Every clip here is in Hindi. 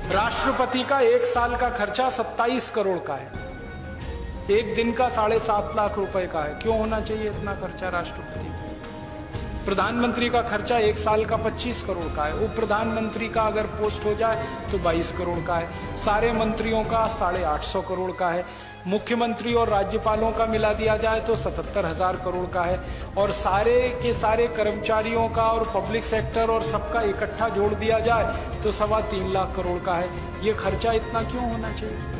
राष्ट्रपति का एक साल का खर्चा 27 करोड़ का है, एक दिन का 7.5 लाख रुपए का है। क्यों होना चाहिए इतना खर्चा राष्ट्रपति का? प्रधानमंत्री का खर्चा एक साल का 25 करोड़ का है, उप प्रधानमंत्री का अगर पोस्ट हो जाए तो 22 करोड़ का है, सारे मंत्रियों का 850 करोड़ का है, मुख्यमंत्री और राज्यपालों का मिला दिया जाए तो 77,000 करोड़ का है, और सारे के सारे कर्मचारियों का और पब्लिक सेक्टर और सबका इकट्ठा जोड़ दिया जाए तो 3.25 लाख करोड़ का है। ये खर्चा इतना क्यों होना चाहिए?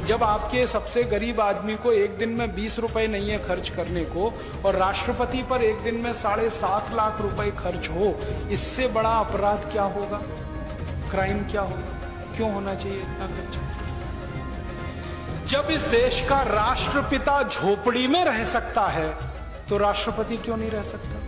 जब आपके सबसे गरीब आदमी को एक दिन में 20 रुपए नहीं है खर्च करने को, और राष्ट्रपति पर एक दिन में 7.5 लाख रुपए खर्च हो, इससे बड़ा अपराध क्या होगा? क्राइम क्या होगा? क्यों होना चाहिए इतना खर्चा? जब इस देश का राष्ट्रपिता झोपड़ी में रह सकता है तो राष्ट्रपति क्यों नहीं रह सकता?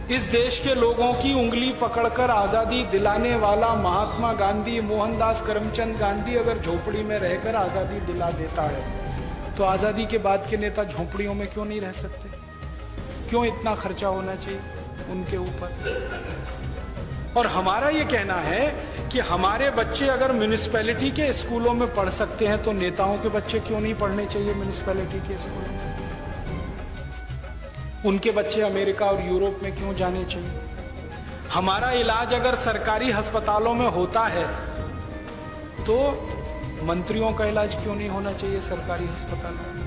इस देश के लोगों की उंगली पकड़कर आजादी दिलाने वाला महात्मा गांधी, मोहनदास करमचंद गांधी अगर झोपड़ी में रहकर आजादी दिला देता है तो आजादी के बाद के नेता झोपड़ियों में क्यों नहीं रह सकते? क्यों इतना खर्चा होना चाहिए उनके ऊपर? और हमारा ये कहना है कि हमारे बच्चे अगर म्युनिसिपैलिटी के स्कूलों में पढ़ सकते हैं तो नेताओं के बच्चे क्यों नहीं पढ़ने चाहिए म्युनिसिपैलिटी के स्कूलों में? उनके बच्चे अमेरिका और यूरोप में क्यों जाने चाहिए? हमारा इलाज अगर सरकारी अस्पतालों में होता है तो मंत्रियों का इलाज क्यों नहीं होना चाहिए सरकारी अस्पतालों में?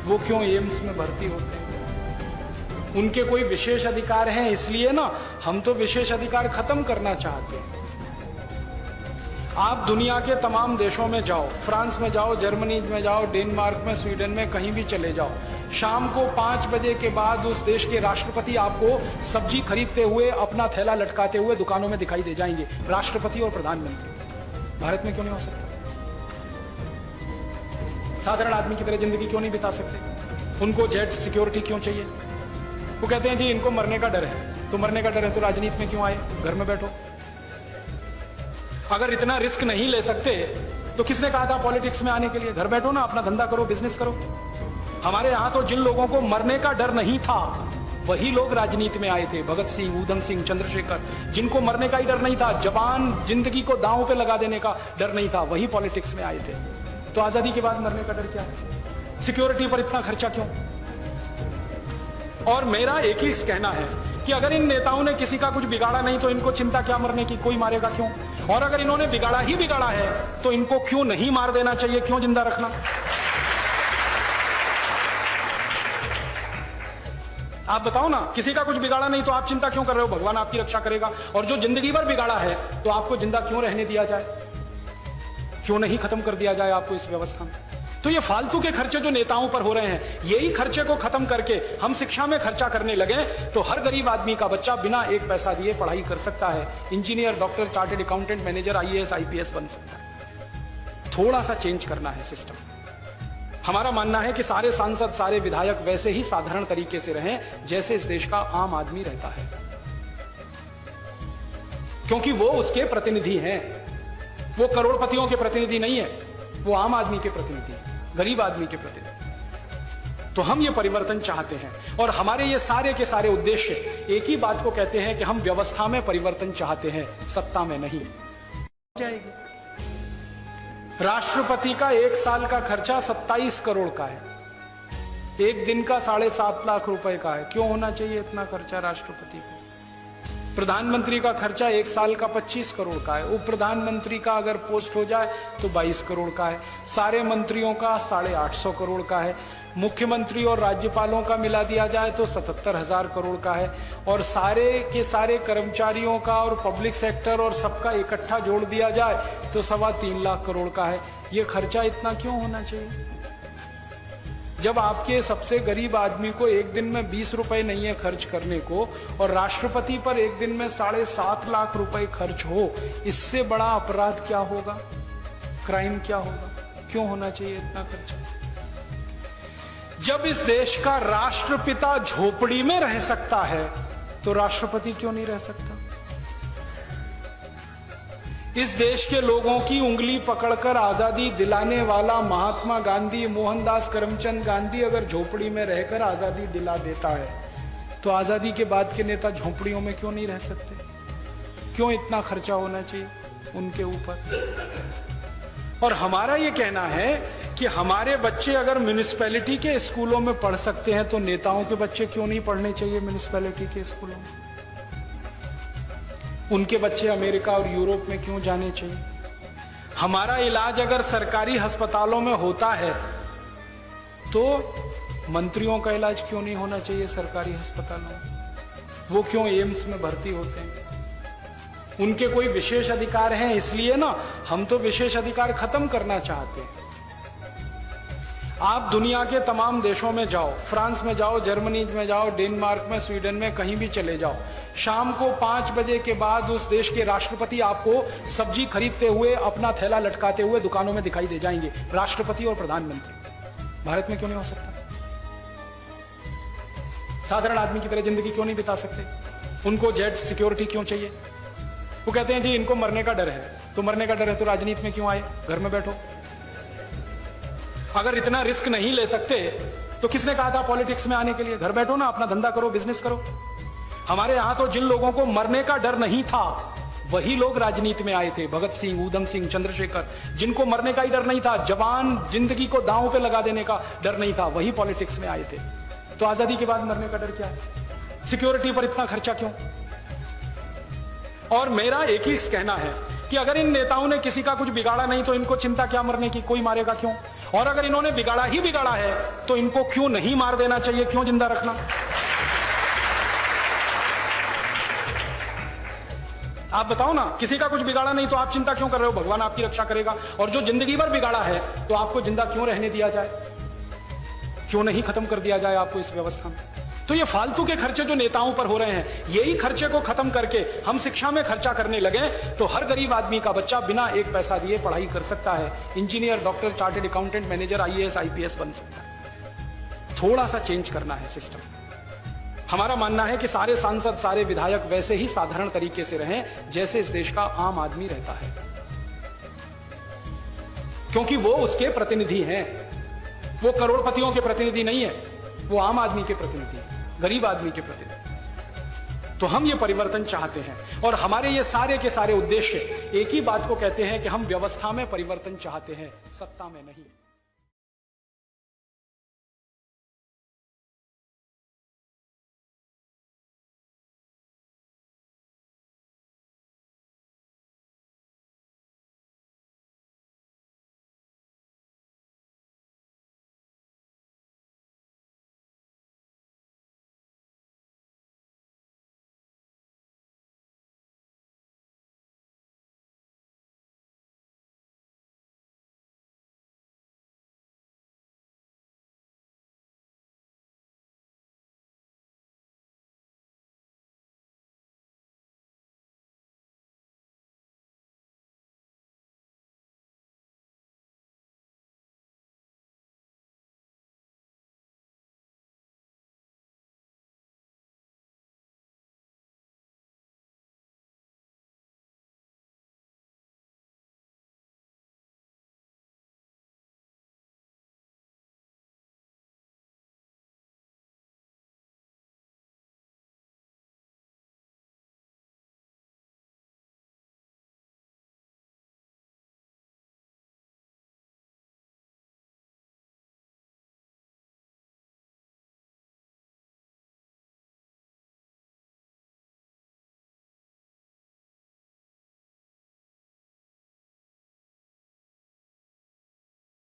वो क्यों एम्स में भर्ती होते हैं? उनके कोई विशेष अधिकार हैं इसलिए ना, हम तो विशेष अधिकार खत्म करना चाहते हैं। आप दुनिया के तमाम देशों में जाओ, फ्रांस में जाओ, जर्मनी में जाओ, डेनमार्क में, स्वीडन में, कहीं भी चले जाओ, शाम को 5 बजे के बाद उस देश के राष्ट्रपति आपको सब्जी खरीदते हुए, अपना थैला लटकाते हुए दुकानों में दिखाई दे जाएंगे। राष्ट्रपति और प्रधानमंत्री भारत में क्यों नहीं हो सकता? साधारण आदमी की तरह जिंदगी क्यों नहीं बिता सकते? उनको जेट सिक्योरिटी क्यों चाहिए? वो कहते हैं जी इनको मरने का डर है, तो मरने का डर है तो राजनीति में क्यों आए? घर में बैठो। अगर इतना रिस्क नहीं ले सकते तो किसने कहा था पॉलिटिक्स में आने के लिए? घर बैठो ना, अपना धंधा करो, बिजनेस करो। हमारे यहां तो जिन लोगों को मरने का डर नहीं था वही लोग राजनीति में आए थे। भगत सिंह, ऊधम सिंह, चंद्रशेखर, जिनको मरने का ही डर नहीं था, जवान जिंदगी को दांव पे लगा देने का डर नहीं था, वही पॉलिटिक्स में आए थे। तो आजादी के बाद मरने का डर क्या है? सिक्योरिटी पर इतना खर्चा क्यों? और मेरा एक ही कहना है कि अगर इन नेताओं ने किसी का कुछ बिगाड़ा नहीं तो इनको चिंता क्या मरने की? कोई मारेगा क्यों? और अगर इन्होंने बिगाड़ा ही बिगाड़ा है तो इनको क्यों नहीं मार देना चाहिए? क्यों जिंदा रखना? आप बताओ ना, किसी का कुछ बिगाड़ा नहीं तो आप चिंता क्यों कर रहे हो? भगवान आपकी रक्षा करेगा। और जो जिंदगी भर बिगाड़ा है तो आपको जिंदा क्यों रहने दिया जाए? क्यों नहीं खत्म कर दिया जाए आपको इस व्यवस्था में? तो ये फालतू के खर्चे जो नेताओं पर हो रहे हैं, यही खर्चे को खत्म करके हम शिक्षा में खर्चा करने लगे तो हर गरीब आदमी का बच्चा बिना एक पैसा दिए पढ़ाई कर सकता है, engineer, doctor, chartered accountant, manager, IAS, IPS बन सकता है। थोड़ा सा चेंज करना है सिस्टम। हमारा मानना है कि सारे सांसद, सारे विधायक वैसे ही साधारण तरीके से रहें जैसे इस देश का आम आदमी रहता है, क्योंकि वो उसके प्रतिनिधि हैं। वो करोड़पतियों के प्रतिनिधि नहीं है, वो आम आदमी के प्रतिनिधि है, गरीब आदमी के प्रतिनिधि। तो हम ये परिवर्तन चाहते हैं और हमारे ये सारे के सारे उद्देश्य एक ही बात को कहते हैं कि हम व्यवस्था में परिवर्तन चाहते हैं, सत्ता में नहीं। जाएगी। राष्ट्रपति का एक साल का खर्चा 27 करोड़ का है, एक दिन का 7.5 लाख रुपए का है। क्यों होना चाहिए इतना खर्चा राष्ट्रपति को? प्रधानमंत्री का खर्चा एक साल का 25 करोड़ का है, उप प्रधानमंत्री का अगर पोस्ट हो जाए तो 22 करोड़ का है, सारे मंत्रियों का 850 करोड़ का है, मुख्यमंत्री और राज्यपालों का मिला दिया जाए तो 77,000 करोड़ का है, और सारे के सारे कर्मचारियों का और पब्लिक सेक्टर और सबका इकट्ठा जोड़ दिया जाए तो 3.25 लाख करोड़ का है। ये खर्चा इतना क्यों होना चाहिए? जब आपके सबसे गरीब आदमी को एक दिन में 20 रुपए नहीं है खर्च करने को, और राष्ट्रपति पर एक दिन में 7.5 लाख रुपए खर्च हो, इससे बड़ा अपराध क्या होगा? क्राइम क्या होगा? क्यों होना चाहिए इतना खर्चा? जब इस देश का राष्ट्रपिता झोपड़ी में रह सकता है तो राष्ट्रपति क्यों नहीं रह सकता? इस देश के लोगों की उंगली पकड़कर आजादी दिलाने वाला महात्मा गांधी, मोहनदास करमचंद गांधी अगर झोपड़ी में रहकर आजादी दिला देता है तो आजादी के बाद के नेता झोपड़ियों में क्यों नहीं रह सकते? क्यों इतना खर्चा होना चाहिए उनके ऊपर? और हमारा ये कहना है कि हमारे बच्चे अगर म्युनिसिपैलिटी के स्कूलों में पढ़ सकते हैं तो नेताओं के बच्चे क्यों नहीं पढ़ने चाहिए म्युनिसिपैलिटी के स्कूलों में? उनके बच्चे अमेरिका और यूरोप में क्यों जाने चाहिए? हमारा इलाज अगर सरकारी अस्पतालों में होता है तो मंत्रियों का इलाज क्यों नहीं होना चाहिए सरकारी अस्पतालों में? वो क्यों एम्स में भर्ती होते हैं? उनके कोई विशेष अधिकार हैं इसलिए ना, हम तो विशेष अधिकार खत्म करना चाहते हैं। आप दुनिया के तमाम देशों में जाओ, फ्रांस में जाओ, जर्मनी में जाओ, डेनमार्क में, स्वीडन में, कहीं भी चले जाओ, शाम को 5 बजे के बाद उस देश के राष्ट्रपति आपको सब्जी खरीदते हुए, अपना थैला लटकाते हुए दुकानों में दिखाई दे जाएंगे। राष्ट्रपति और प्रधानमंत्री। भारत में क्यों नहीं हो सकता? साधारण आदमी की तरह जिंदगी क्यों नहीं बिता सकते? उनको जेट सिक्योरिटी क्यों चाहिए? वो कहते हैं जी इनको मरने का डर है। तो मरने का डर है तो राजनीति में क्यों आए? घर में बैठो। अगर इतना रिस्क नहीं ले सकते तो किसने कहा था पॉलिटिक्स में आने के लिए? घर बैठो ना, अपना धंधा करो, बिजनेस करो। हमारे यहां तो जिन लोगों को मरने का डर नहीं था वही लोग राजनीति में आए थे। भगत सिंह, ऊधम सिंह, चंद्रशेखर, जिनको मरने का ही डर नहीं था, जवान जिंदगी को दांव पे लगा देने का डर नहीं था, वही पॉलिटिक्स में आए थे। तो आजादी के बाद मरने का डर क्या है? सिक्योरिटी पर इतना खर्चा क्यों? और मेरा एक ही कहना है कि अगर इन नेताओं ने किसी का कुछ बिगाड़ा नहीं तो इनको चिंता क्या मरने की? कोई मारेगा क्यों? और अगर इन्होंने बिगाड़ा ही बिगाड़ा है तो इनको क्यों नहीं मार देना चाहिए? क्यों जिंदा रखना? आप बताओ ना, किसी का कुछ बिगाड़ा नहीं तो आप चिंता क्यों कर रहे हो? भगवान आपकी रक्षा करेगा। और जो जिंदगी भर बिगाड़ा है तो आपको जिंदा क्यों रहने दिया जाए? क्यों नहीं खत्म कर दिया जाए आपको इस व्यवस्था में? तो ये फालतू के खर्चे जो नेताओं पर हो रहे हैं, यही खर्चे को खत्म करके हम शिक्षा में खर्चा करने लगे तो हर गरीब आदमी का बच्चा बिना एक पैसा दिए पढ़ाई कर सकता है। Engineer, doctor, chartered accountant, manager, IAS, IPS बन सकता है। थोड़ा सा चेंज करना है सिस्टम। हमारा मानना है कि सारे सांसद, सारे विधायक वैसे ही साधारण तरीके से रहें जैसे इस देश का आम आदमी रहता है, क्योंकि वो उसके प्रतिनिधि हैं। वो करोड़पतियों के प्रतिनिधि नहीं है, वो आम आदमी के प्रतिनिधि है, गरीब आदमी के प्रतिनिधि। तो हम ये परिवर्तन चाहते हैं और हमारे ये सारे के सारे उद्देश्य एक ही बात को कहते हैं कि हम व्यवस्था में परिवर्तन चाहते हैं, सत्ता में नहीं।